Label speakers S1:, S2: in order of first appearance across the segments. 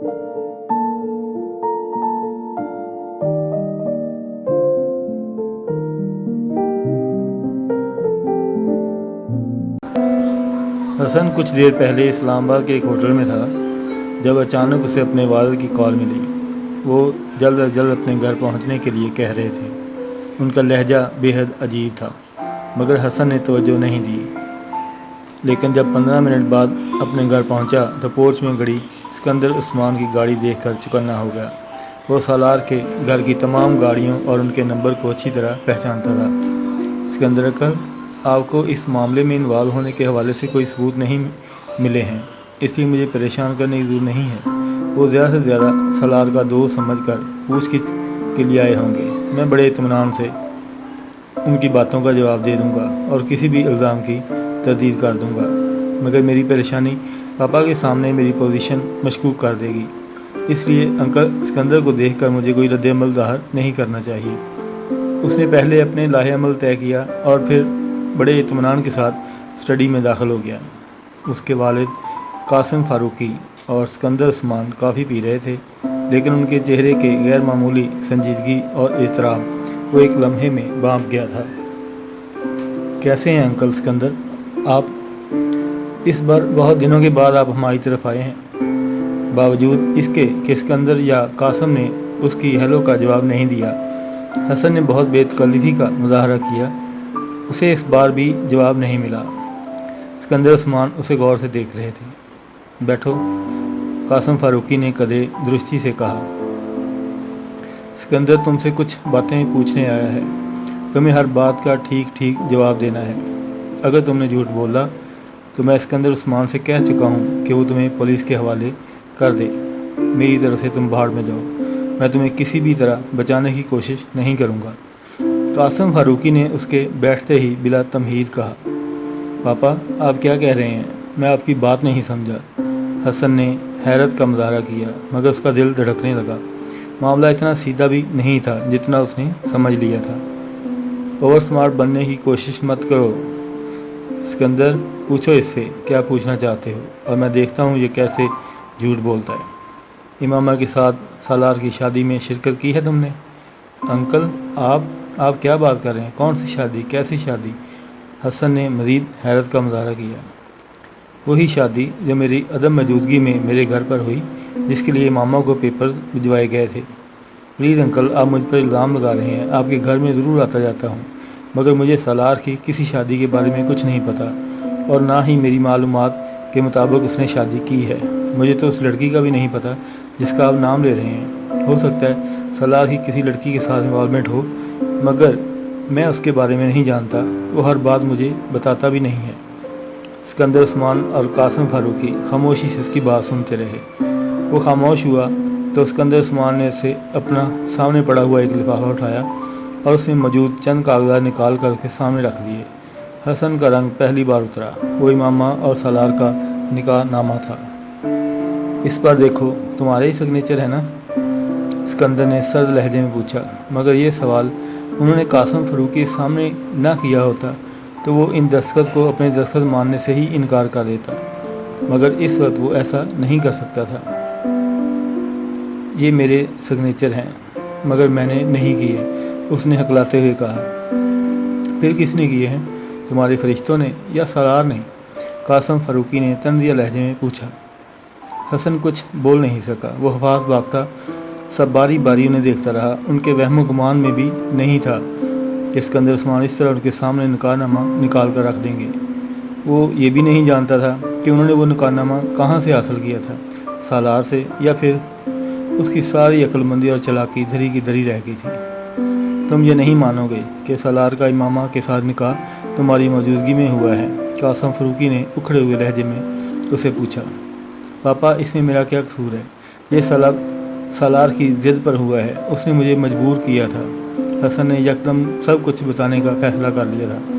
S1: حسن کچھ دیر پہلے اسلام آباد کے ایک ہوٹل میں تھا جب اچانک اسے اپنے والد کی کال ملی۔ وہ جلد از جلد اپنے گھر پہنچنے کے لیے کہہ رہے تھے۔ ان کا لہجہ بے حد عجیب تھا، مگر حسن نے توجہ نہیں دی۔ لیکن جب 15 منٹ بعد اپنے گھر پہنچا تو پورچ میں کھڑی سکندر عثمان کی گاڑی دیکھ کر چکنا ہو گیا۔ وہ سالار کے گھر کی تمام گاڑیوں اور ان کے نمبر کو اچھی طرح پہچانتا تھا۔ سکندر انکل، آپ کو اس معاملے میں انوالو ہونے کے حوالے سے کوئی ثبوت نہیں ملے ہیں، اس لیے مجھے پریشان کرنے کی ضرورت نہیں ہے۔ وہ زیادہ سے زیادہ سالار کا دوست سمجھ کر پوچھ گچھ کے لیے آئے ہوں گے۔ میں بڑے اطمینان سے ان کی باتوں کا جواب دے دوں گا اور کسی بھی الزام کی تردید کر دوں گا، مگر میری پریشانی پاپا کے سامنے میری پوزیشن مشکوک کر دے گی۔ اس لیے انکل، سکندر کو دیکھ کر مجھے کوئی رد عمل ظاہر نہیں کرنا چاہیے۔ اس نے پہلے اپنے لاہ عمل طے کیا اور پھر بڑے اطمینان کے ساتھ اسٹڈی میں داخل ہو گیا۔ اس کے والد قاسم فاروقی اور سکندر عثمان کافی پی رہے تھے، لیکن ان کے چہرے کے غیر معمولی سنجیدگی اور اضطراب وہ ایک لمحے میں بانپ گیا تھا۔ کیسے ہیں انکل سکندر؟ آپ اس بار بہت دنوں کے بعد آپ ہماری طرف آئے ہیں۔ باوجود اس کے کہ سکندر یا قاسم نے اس کی ہیلو کا جواب نہیں دیا، حسن نے بہت بے تکلفی کا مظاہرہ کیا۔ اسے اس بار بھی جواب نہیں ملا۔ سکندر عثمان اسے غور سے دیکھ رہے تھے۔ بیٹھو، قاسم فاروقی نے قدرے درستی سے کہا۔ سکندر تم سے کچھ باتیں پوچھنے آیا ہے۔ تمہیں ہر بات کا ٹھیک ٹھیک جواب دینا ہے۔ اگر تم نے جھوٹ بولا تو میں سکندر عثمان سے کہہ چکا ہوں کہ وہ تمہیں پولیس کے حوالے کر دے۔ میری طرف سے تم بھاڑ میں جاؤ، میں تمہیں کسی بھی طرح بچانے کی کوشش نہیں کروں گا۔ قاسم فاروقی نے اس کے بیٹھتے ہی بلا تمہید کہا۔ پاپا، آپ کیا کہہ رہے ہیں؟ میں آپ کی بات نہیں سمجھا۔ حسن نے حیرت کا مظاہرہ کیا، مگر اس کا دل دھڑکنے لگا۔ معاملہ اتنا سیدھا بھی نہیں تھا جتنا اس نے سمجھ لیا تھا۔ اوور سمارٹ بننے کی کوشش مت کرو سکندر، پوچھو اس سے کیا پوچھنا چاہتے ہو اور میں دیکھتا ہوں یہ کیسے جھوٹ بولتا ہے۔ امامہ کے ساتھ سالار کی شادی میں شرکت کی ہے تم نے؟ انکل، آپ کیا بات کر رہے ہیں؟ کون سی شادی؟ کیسی شادی؟ حسن نے مزید حیرت کا مظاہرہ کیا۔ وہی شادی جو میری عدم موجودگی میں میرے گھر پر ہوئی، جس کے لیے امامہ کو پیپر بھجوائے گئے تھے۔ پلیز انکل، آپ مجھ پر الزام لگا رہے ہیں۔ آپ کے گھر میں ضرور آتا جاتا ہوں، مگر مجھے سالار کی کسی شادی کے بارے میں کچھ نہیں پتہ، اور نہ ہی میری معلومات کے مطابق اس نے شادی کی ہے۔ مجھے تو اس لڑکی کا بھی نہیں پتہ جس کا آپ نام لے رہے ہیں۔ ہو سکتا ہے سالار کی کسی لڑکی کے ساتھ انوالومنٹ ہو، مگر میں اس کے بارے میں نہیں جانتا۔ وہ ہر بات مجھے بتاتا بھی نہیں ہے۔ سکندر عثمان اور قاسم فاروقی خاموشی سے اس کی بات سنتے رہے۔ وہ خاموش ہوا تو سکندر عثمان نے اسے اپنا سامنے پڑا ہوا ایک لفافہ اٹھایا اور اس میں موجود چند کاغذات نکال کر اس کے سامنے رکھ دیے۔ حسن کا رنگ پہلی بار اترا۔ وہ امامہ اور سالار کا نکاح نامہ تھا۔ اس پر دیکھو، تمہارے ہی سگنیچر ہے نا؟ سکندر نے سرد لہجے میں پوچھا، مگر یہ سوال انہوں نے قاسم فاروقی کے سامنے نہ کیا ہوتا تو وہ ان دستخط کو اپنے دستخط ماننے سے ہی انکار کر دیتا، مگر اس وقت وہ ایسا نہیں کر سکتا تھا۔ یہ میرے سگنیچر ہیں، مگر میں نے نہیں کیے، اس نے ہکلاتے ہوئے کہا۔ پھر کس نے کیے ہیں؟ تمہارے فرشتوں نے یا سالار نے؟ قاسم فاروقی نے طنزیہ لہجے میں پوچھا۔ حسن کچھ بول نہیں سکا۔ وہ حواس باختہ سب باری باری انہیں دیکھتا رہا۔ ان کے وہم و گمان میں بھی نہیں تھا کہ سکندر عثمان اس طرح ان کے سامنے نکاح نامہ نکال کر رکھ دیں گے۔ وہ یہ بھی نہیں جانتا تھا کہ انہوں نے وہ نکاح نامہ کہاں سے حاصل کیا تھا، سالار سے یا پھر اس کی ساری عقل مندی اور چالاکی دھری کی دھری رہ گئی تھی۔ تم یہ نہیں مانو گے کہ سالار کا امامہ کے ساتھ نکاح تمہاری موجودگی میں ہوا ہے؟ قاسم فاروقی نے اکھڑے ہوئے لہجے میں اسے پوچھا۔ پاپا، اس میں میرا کیا قصور ہے؟ یہ سالار کی ضد پر ہوا ہے، اس نے مجھے مجبور کیا تھا۔ حسن نے یکدم سب کچھ بتانے کا فیصلہ کر لیا تھا۔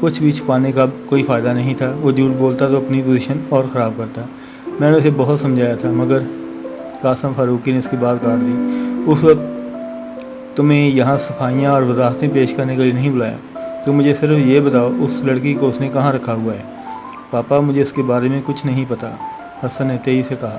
S1: کچھ بھی چھپانے کا کوئی فائدہ نہیں تھا۔ وہ جھوٹ بولتا تو اپنی پوزیشن اور خراب کرتا۔ میں نے اسے بہت سمجھایا تھا، مگر قاسم فاروقی نے اس کی بات کاٹ دی۔ اس وقت تمہیں یہاں صفائیاں اور وضاحتیں پیش کرنے کے لیے نہیں بلایا۔ تم مجھے صرف یہ بتاؤ، اس لڑکی کو اس نے کہاں رکھا ہوا ہے؟ پاپا، مجھے اس کے بارے میں کچھ نہیں پتہ، حسن نے تیزی سے کہا۔